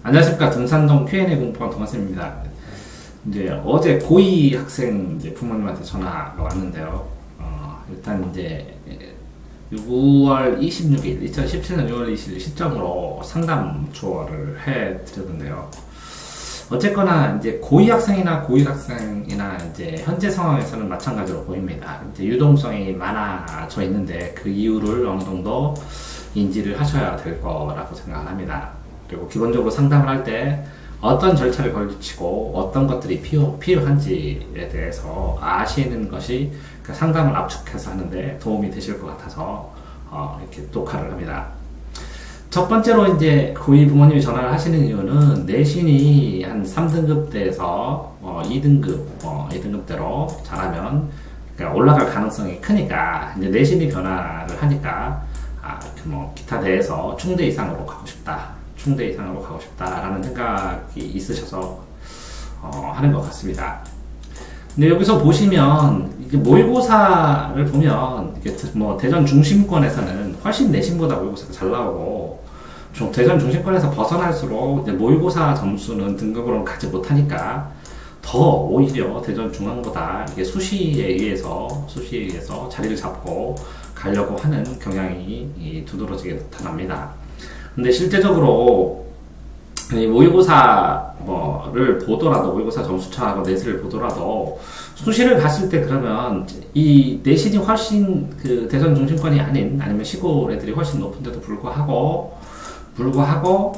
안녕하십니까. 등산동 Q&A 공부방 동학생입니다. 이제 어제 고2 학생 이제 부모님한테 전화가 왔는데요. 일단 이제 6월 26일, 2017년 6월 20일 시점으로 상담 조언을 해 드렸는데요. 어쨌거나 이제 고2 학생이나 고1 학생이나 이제 현재 상황에서는 마찬가지로 보입니다. 이제 유동성이 많아져 있는데 그 이유를 어느 정도 인지를 하셔야 될 거라고 생각합니다. 그리고 기본적으로 상담을 할 때 어떤 절차를 걸치고 어떤 것들이 필요한지에 대해서 아시는 것이 그 상담을 압축해서 하는데 도움이 되실 것 같아서 이렇게 녹화를 합니다. 첫 번째로 이제 고2 부모님이 전화를 하시는 이유는 내신이 한 3등급대에서 2등급대로 잘하면 그러니까 올라갈 가능성이 크니까 이제 내신이 변화를 하니까 기타 대에서 충대 이상으로 가고 싶다라는 생각이 있으셔서 하는 것 같습니다. 근데 여기서 보시면 이게 모의고사를 보면 이게 뭐 대전 중심권에서는 훨씬 내신보다 모의고사가 잘 나오고 좀 대전 중심권에서 벗어날수록 이제 모의고사 점수는 등급으로는 가지 못하니까 더 오히려 대전 중앙보다 이게 수시에 의해서 자리를 잡고 가려고 하는 경향이 두드러지게 나타납니다. 근데 실제적으로 이 모의고사를 보더라도 모의고사 점수차하고 내신을 보더라도 수시를 봤을 때 그러면 이 내신이 훨씬 그 대전 중심권이 아니면 시골 애들이 훨씬 높은데도 불구하고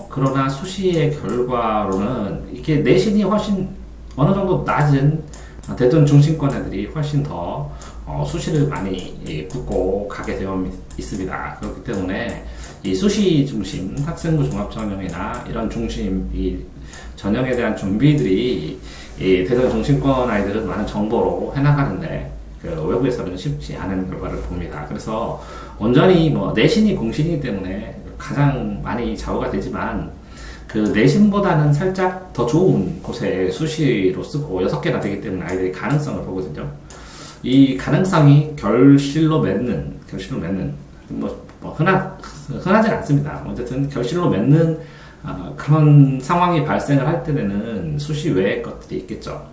그러나 수시의 결과로는 이게 내신이 훨씬 어느 정도 낮은 대전 중심권 애들이 훨씬 더 수시를 많이 붙고 가게 되어 있습니다. 그렇기 때문에 이 수시 중심 학생부 종합 전형이나 이런 중심 이 전형에 대한 준비들이 이 대전 중심권 아이들은 많은 정보로 해나가는데 그 외부에서는 쉽지 않은 결과를 봅니다. 그래서 온전히 뭐 내신이 공신이기 때문에 가장 많이 좌우가 되지만 그 내신보다는 살짝 더 좋은 곳에 수시로 쓰고 6개나 되기 때문에 아이들이 가능성을 보거든요. 이 가능성이 결실로 맺는 흔하진 않습니다. 어쨌든 결실로 맺는 그런 상황이 발생을 할 때는 수시 외의 것들이 있겠죠.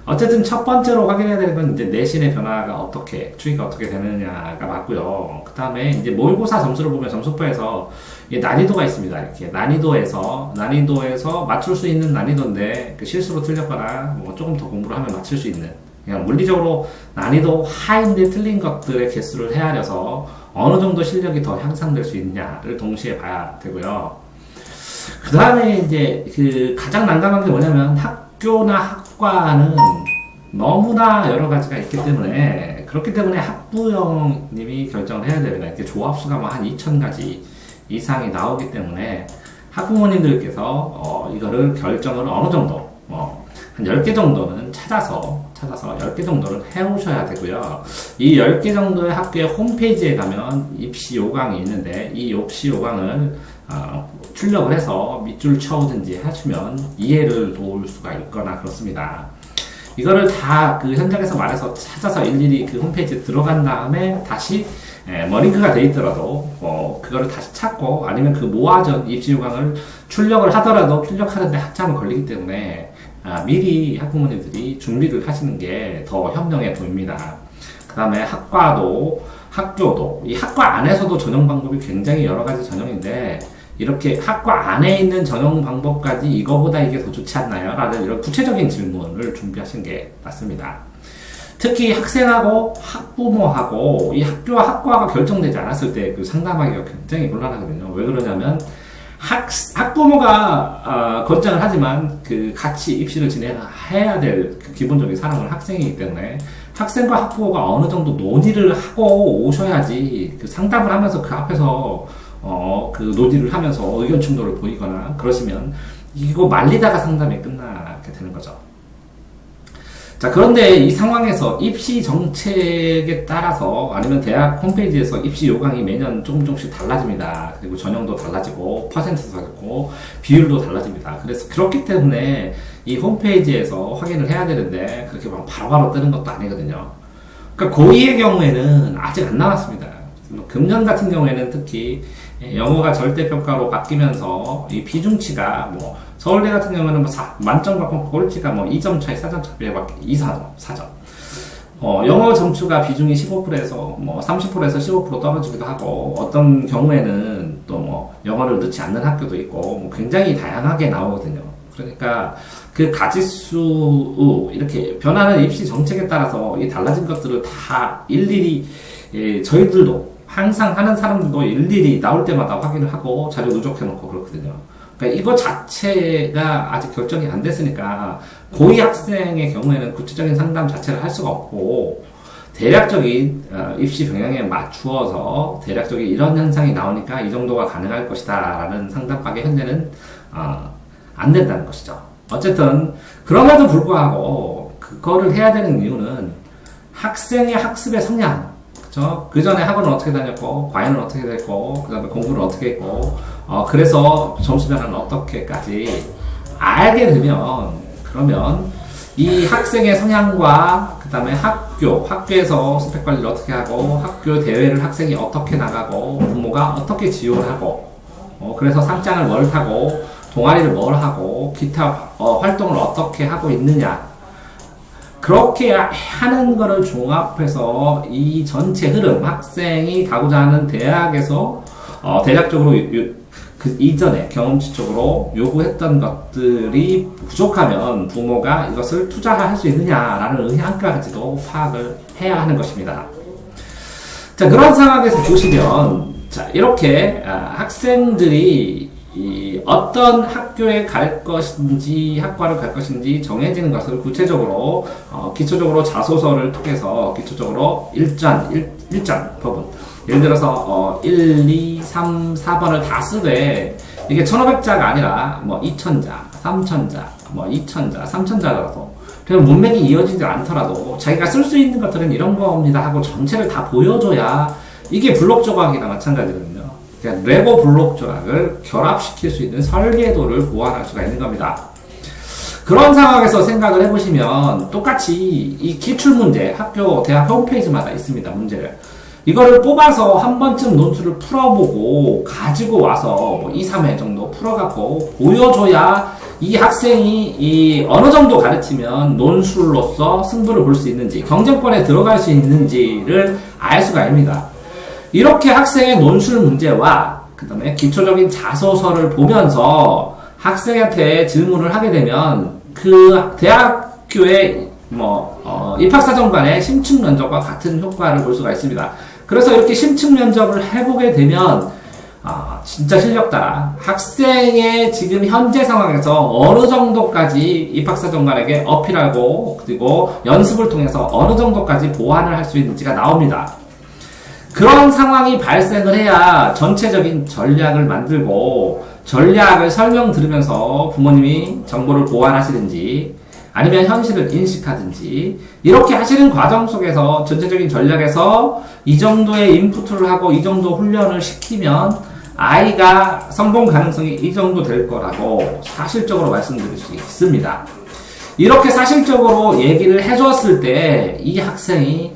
어쨌든 첫 번째로 확인해야 되는 건 이제 내신의 변화가 추이가 어떻게 되느냐가 맞고요. 그 다음에 이제 모의고사 점수를 보면 점수표에서 난이도가 있습니다. 이렇게 난이도에서 맞출 수 있는 난이도인데 그 실수로 틀렸거나 뭐 조금 더 공부를 하면 맞출 수 있는 그냥 물리적으로 난이도 하인데 틀린 것들의 개수를 헤아려서 어느 정도 실력이 더 향상될 수 있냐를 동시에 봐야 되고요. 그 다음에 이제 그 가장 난감한 게 뭐냐면 학교나 학과는 너무나 여러 가지가 있기 때문에 그렇기 때문에 학부형님이 결정을 해야 됩니다. 이렇게 조합수가 뭐 한 2,000가지 이상이 나오기 때문에 학부모님들께서 이거를 결정을 어느 정도 한 10개 정도는 찾아서 10개 정도는 해오셔야 되고요. 이 10개 정도의 학교의 홈페이지에 가면 입시 요강이 있는데 이 입시 요강을 출력을 해서 밑줄 쳐오든지 하시면 이해를 도울 수가 있거나 그렇습니다. 이거를 다 그 현장에서 말해서 찾아서 일일이 그 홈페이지에 들어간 다음에 다시 머링크가 돼 있더라도 그거를 다시 찾고 아니면 그 모아전 입시 요강을 출력을 하더라도 출력하는데 한참은 걸리기 때문에 미리 학부모님들이 준비를 하시는 게 더 현명해 보입니다. 그 다음에 학교도 이 학과 안에서도 전형 방법이 굉장히 여러 가지 전형인데 이렇게 학과 안에 있는 전형 방법까지 이거보다 이게 더 좋지 않나요? 라는 이런 구체적인 질문을 준비하시는 게 맞습니다. 특히 학생하고 학부모하고 이 학교와 학과가 결정되지 않았을 때 그 상담하기가 굉장히 곤란하거든요. 왜 그러냐면 학부모가 권장을 하지만 그 같이 입시를 진행해야 될 그 기본적인 사람은 학생이기 때문에 학생과 학부모가 어느 정도 논의를 하고 오셔야지 그 상담을 하면서 그 앞에서 그 논의를 하면서 의견 충돌을 보이거나 그러시면 이거 말리다가 상담이 끝나게 되는 거죠. 자, 그런데 이 상황에서 입시 정책에 따라서 아니면 대학 홈페이지에서 입시 요강이 매년 조금씩 달라집니다. 그리고 전형도 달라지고 퍼센트도 달라지고 비율도 달라집니다. 그래서 그렇기 때문에 이 홈페이지에서 확인을 해야 되는데 그렇게 막 바로바로 뜨는 것도 아니거든요. 그러니까 고2의 경우에는 아직 안 나왔습니다. 금년 같은 경우에는 특히 영어가 절대평가로 바뀌면서 이 비중치가 뭐 서울대 같은 경우는 뭐 만점 받고 꼴찌가 뭐 2점 차이, 4점 차이에 4점. 영어 점수가 비중이 15%에서 뭐 30%에서 15% 떨어지기도 하고, 어떤 경우에는 또 뭐 영어를 넣지 않는 학교도 있고, 뭐 굉장히 다양하게 나오거든요. 그러니까 그 가지수, 이렇게 변하는 입시 정책에 따라서 이 달라진 것들을 다 일일이, 저희들도 항상 하는 사람들도 일일이 나올 때마다 확인을 하고 자료 누적해놓고 그렇거든요. 그러니까 이거 자체가 아직 결정이 안 됐으니까 고2 학생의 경우에는 구체적인 상담 자체를 할 수가 없고, 대략적인 입시 병행에 맞추어서 대략적인 이런 현상이 나오니까 이 정도가 가능할 것이다 라는 상담밖에 현재는 안 된다는 것이죠. 어쨌든 그럼에도 불구하고 그거를 해야 되는 이유는 학생의 학습의 성향, 그쵸? 그 전에 학원은 어떻게 다녔고, 과외는 어떻게 됐고, 그 다음에 공부를 어떻게 했고, 그래서 점수 변화는 어떻게까지 알게 되면, 그러면 이 학생의 성향과 그 다음에 학교에서 스펙 관리를 어떻게 하고, 학교 대회를 학생이 어떻게 나가고, 부모가 어떻게 지원하고, 그래서 상장을 뭘 타고, 동아리를 뭘 하고, 기타 활동을 어떻게 하고 있느냐, 그렇게 하는 거를 종합해서 이 전체 흐름, 학생이 가고자 하는 대학에서 대략적으로 그 이전에 경험치적으로 요구했던 것들이 부족하면 부모가 이것을 투자할 수 있느냐라는 의향까지도 파악을 해야 하는 것입니다. 자, 그런 상황에서 보시면, 자, 이렇게 학생들이 어떤 학교에 갈 것인지, 학과를 갈 것인지 정해지는 것을 구체적으로, 기초적으로 자소서를 통해서 기초적으로 일전 부분, 예를 들어서 1, 2, 3, 4번을 다 쓰되, 이게 1500자가 아니라 뭐 2000자, 3000자, 뭐 2000자, 3000자라도, 그냥 문맥이 이어지지 않더라도 자기가 쓸 수 있는 것들은 이런 겁니다 하고 전체를 다 보여줘야, 이게 블록 조각이나 마찬가지거든요. 그러니까 레고 블록 조각을 결합시킬 수 있는 설계도를 보완할 수가 있는 겁니다. 그런 상황에서 생각을 해보시면, 똑같이 이 기출문제, 학교, 대학 홈페이지마다 있습니다, 문제를. 이거를 뽑아서 한 번쯤 논술을 풀어보고 가지고 와서 뭐 2, 3회 정도 풀어갖고 보여줘야 이 학생이 이 어느 정도 가르치면 논술로서 승부를 볼 수 있는지, 경쟁권에 들어갈 수 있는지를 알 수가 있습니다. 이렇게 학생의 논술 문제와 그 다음에 기초적인 자소서를 보면서 학생한테 질문을 하게 되면 그 대학교의 입학사정관의 심층 면접과 같은 효과를 볼 수가 있습니다. 그래서 이렇게 심층 면접을 해보게 되면 진짜 실력따라 학생의 지금 현재 상황에서 어느 정도까지 입학사정관에게 어필하고, 그리고 연습을 통해서 어느 정도까지 보완을 할 수 있는지가 나옵니다. 그런 상황이 발생을 해야 전체적인 전략을 만들고, 전략을 설명 들으면서 부모님이 정보를 보완하시든지 아니면 현실을 인식하든지, 이렇게 하시는 과정 속에서 전체적인 전략에서 이 정도의 인풋을 하고 이 정도 훈련을 시키면 아이가 성공 가능성이 이 정도 될 거라고 사실적으로 말씀드릴 수 있습니다. 이렇게 사실적으로 얘기를 해줬을 때 이 학생이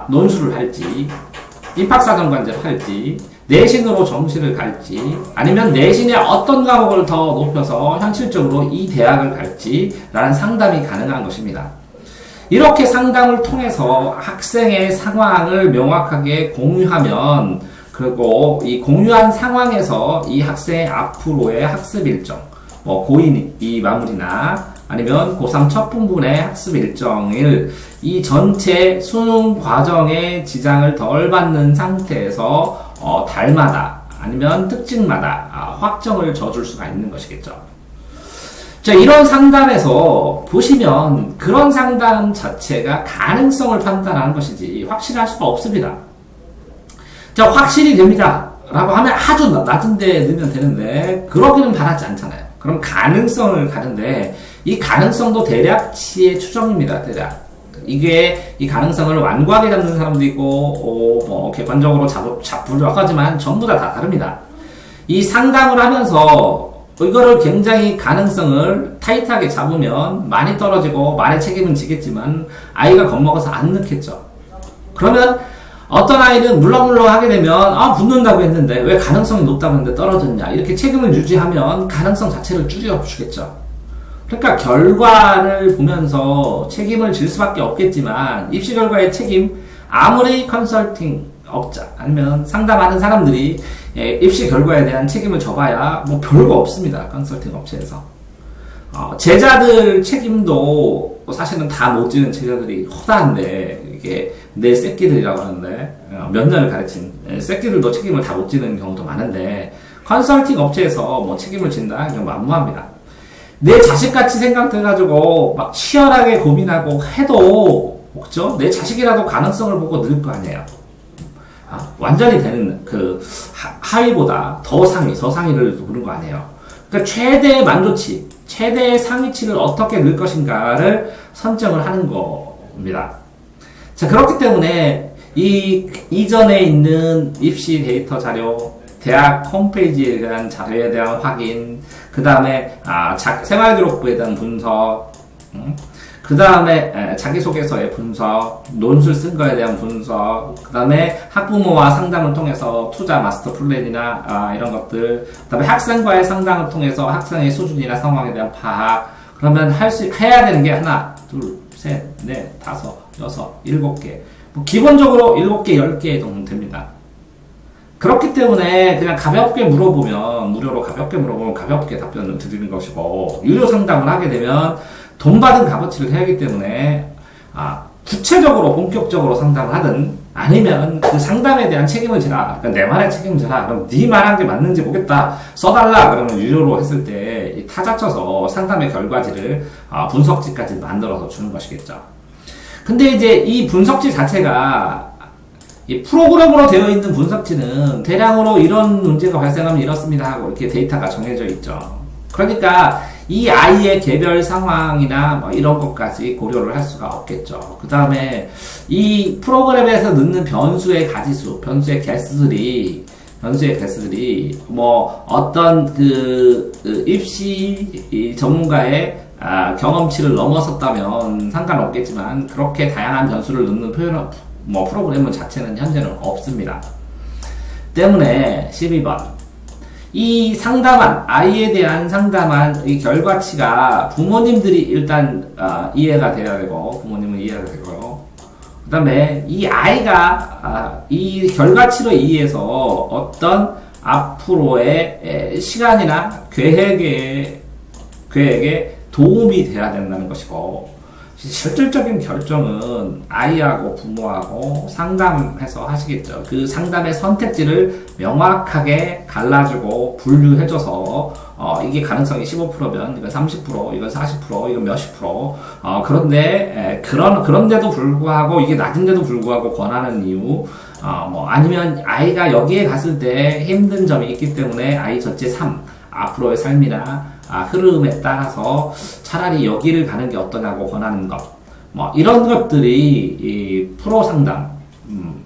논술을 할지, 입학사정관제를 할지, 내신으로 정시를 갈지, 아니면 내신의 어떤 과목을 더 높여서 현실적으로 이 대학을 갈지 라는 상담이 가능한 것입니다. 이렇게 상담을 통해서 학생의 상황을 명확하게 공유하면, 그리고 이 공유한 상황에서 이 학생의 앞으로의 학습 일정, 고2 마무리나 아니면 고3 첫 분분의 학습 일정을 이 전체 수능 과정의 지장을 덜 받는 상태에서 달마다 아니면 특징마다 확정을 져줄 수가 있는 것이겠죠. 자, 이런 상담에서 보시면 그런 상담 자체가 가능성을 판단하는 것이지 확실할 수가 없습니다. 자, 확실히 됩니다 라고 하면 아주 낮은 데 넣으면 되는데, 그러기는 바라지 않잖아요. 그럼 가능성을 가는데, 이 가능성도 대략치의 추정입니다. 대략. 이게 이 가능성을 완고하게 잡는 사람도 있고, 객관적으로 잡으려고 하지만 전부 다 다릅니다. 이 상담을 하면서 이거를 굉장히 가능성을 타이트하게 잡으면 많이 떨어지고 말의 책임은 지겠지만 아이가 겁먹어서 안 넣겠죠. 그러면 어떤 아이는 물렁물렁 하게 되면 붙는다고 했는데 왜 가능성이 높다고 했는데 떨어졌냐 이렇게 책임을 유지하면 가능성 자체를 줄여주겠죠. 그러니까 결과를 보면서 책임을 질 수밖에 없겠지만 입시 결과의 책임 아무리 컨설팅 업자 아니면 상담하는 사람들이 입시 결과에 대한 책임을 져봐야 뭐 별거 없습니다. 컨설팅 업체에서 제자들 책임도 사실은 다 못 지는 제자들이 허다한데 이게 내 새끼들이라고 하는데 몇 년을 가르친 새끼들도 책임을 다 못 지는 경우도 많은데 컨설팅 업체에서 뭐 책임을 진다 이건 만무합니다. 내 자식같이 생각돼가지고 막 치열하게 고민하고 해도 그죠? 내 자식이라도 가능성을 보고 늘 거 아니에요. 완전히 되는 그 하위보다 더 상위, 저상위를 보는 거 아니에요. 그러니까 최대의 만족치, 최대의 상위치를 어떻게 늘 것인가를 선정을 하는 겁니다. 자, 그렇기 때문에 이전에 있는 입시 데이터 자료, 대학 홈페이지에 대한 자료에 대한 확인, 그 다음에 생활기록부에 대한 분석, 그 다음에 자기소개서의 분석, 논술 쓴 거에 대한 분석, 그 다음에 학부모와 상담을 통해서 투자 마스터 플랜이나 이런 것들, 그 다음에 학생과의 상담을 통해서 학생의 수준이나 상황에 대한 파악. 그러면 해야 되는 게 하나, 둘, 셋, 넷, 다섯, 여섯, 일곱 개. 뭐 기본적으로 7개, 10개 정도 됩니다. 그렇기 때문에 그냥 가볍게 물어보면, 무료로 가볍게 물어보면 가볍게 답변을 드리는 것이고, 유료 상담을 하게 되면 돈 받은 값어치를 해야 하기 때문에, 구체적으로 본격적으로 상담을 하든, 아니면 그 상담에 대한 책임을 지라. 그러니까 내 말에 책임을 지라. 그럼 네 말한 게 맞는지 보겠다. 써달라. 그러면 유료로 했을 때 타자쳐서 상담의 결과지를 분석지까지 만들어서 주는 것이겠죠. 근데 이제 이 분석지 자체가 이 프로그램으로 되어 있는 분석지는 대량으로 이런 문제가 발생하면 이렇습니다 하고 이렇게 데이터가 정해져 있죠. 그러니까 이 아이의 개별 상황이나 뭐 이런 것까지 고려를 할 수가 없겠죠. 그 다음에 이 프로그램에서 넣는 변수의 가지수, 변수의 개수들이 뭐 어떤 입시 전문가의 경험치를 넘어섰다면 상관없겠지만 그렇게 다양한 변수를 넣는 프로그램 자체는 현재는 없습니다. 때문에 12번 이 상담한 아이에 대한 상담한 이 결과치가 부모님들이 일단 이해가 돼야 되고 부모님은 이해가 되고요. 그 다음에 이 아이가 이 결과치로 의해서 어떤 앞으로의 시간이나 계획에 도움이 돼야 된다는 것이고 실질적인 결정은 아이하고 부모하고 상담해서 하시겠죠. 그 상담의 선택지를 명확하게 갈라주고 분류해줘서 이게 가능성이 15%면 이건 30%, 이건 40%, 이건 몇십 %. 그런데 그런데도 불구하고 이게 낮은데도 불구하고 권하는 이유, 아니면 아이가 여기에 갔을 때 힘든 점이 있기 때문에 아이 전체 3 앞으로의 삶이나 흐름에 따라서 차라리 여기를 가는 게 어떠냐고 권하는 것, 이런 것들이 이 프로 상담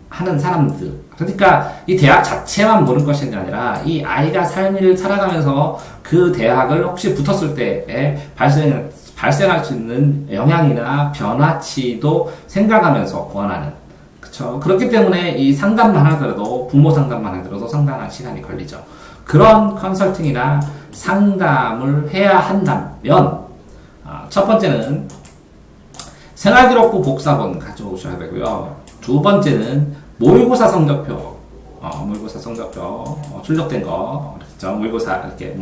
하는 사람들. 그러니까 이 대학 자체만 보는 것이 아니라 이 아이가 삶을 살아가면서 그 대학을 혹시 붙었을 때에 발생할 수 있는 영향이나 변화치도 생각하면서 권하는. 그쵸. 그렇기 때문에 이 상담만 하더라도, 부모 상담만 하더라도 상당한 시간이 걸리죠. 그런 컨설팅이나 상담을 해야 한다면, 첫 번째는 생활기록부 복사본 가져오셔야 되고요. 두 번째는 모의고사 성적표, 출력된 거, 그렇죠? 모의고사 이렇게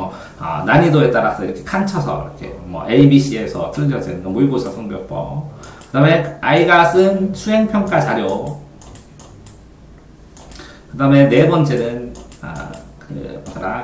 난이도에 따라서 이렇게 칸 쳐서 이렇게 A, B, C에서 틀려진 모의고사 성적표. 그 다음에 아이가 쓴 수행평가 자료. 그 다음에 네 번째는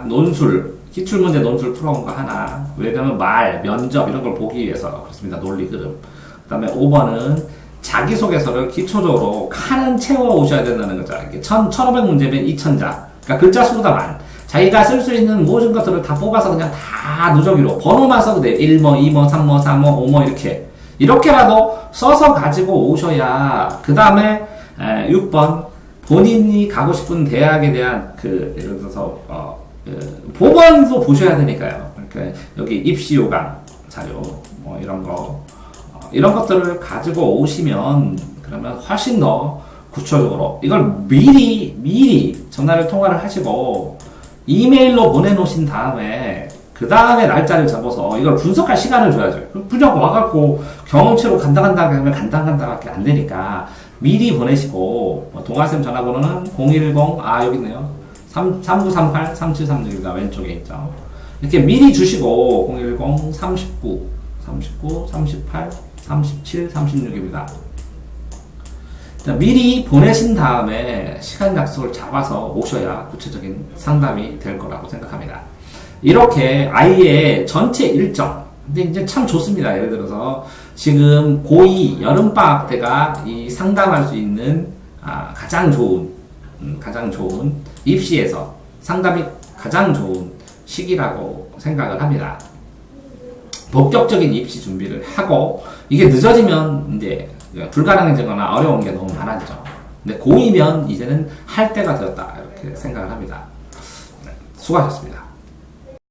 논술, 기출문제 논술 풀어온 거 하나. 왜냐면 면접 이런 걸 보기 위해서 그렇습니다. 논리 흐름. 그 다음에 5번은 자기소개서를 기초적으로 칸은 채워 오셔야 된다는 거죠. 이렇게 1500문제면 2000자. 그러니까 글자 수보다 많은. 자기가 쓸 수 있는 모든 것들을 다 뽑아서 그냥 다 누적이로 번호만 써도 돼요. 1모, 2모, 3모, 4모, 5모 이렇게. 이렇게라도 써서 가지고 오셔야 그 다음에 6번 본인이 가고 싶은 대학에 대한 예를 들어서 보건도 보셔야 되니까요. 그러니까 여기 입시 요강 자료 이런 거 이런 것들을 가지고 오시면 그러면 훨씬 더 구체적으로 이걸 미리 전화를 통화를 하시고 이메일로 보내놓으신 다음에 그 다음에 날짜를 잡아서 이걸 분석할 시간을 줘야죠. 그냥 와갖고 경험치로 간다 하면 간다밖에 안 되니까 미리 보내시고 동아쌤 전화번호는 010 여기 있네요. 3938-3736입니다. 왼쪽에 있죠. 이렇게 미리 주시고 010 39 38 37 36입니다. 미리 보내신 다음에 시간 약속을 잡아서 오셔야 구체적인 상담이 될 거라고 생각합니다. 이렇게 아이의 전체 일정, 근데 이제 참 좋습니다. 예를 들어서 지금 고2 여름방학 때가 이 상담할 수 있는 가장 좋은 입시에서 상담이 가장 좋은 시기라고 생각을 합니다. 본격적인 입시 준비를 하고 이게 늦어지면 이제 불가능해지거나 어려운 게 너무 많아지죠. 근데 고2면 이제는 할 때가 되었다 이렇게 생각을 합니다. 수고하셨습니다.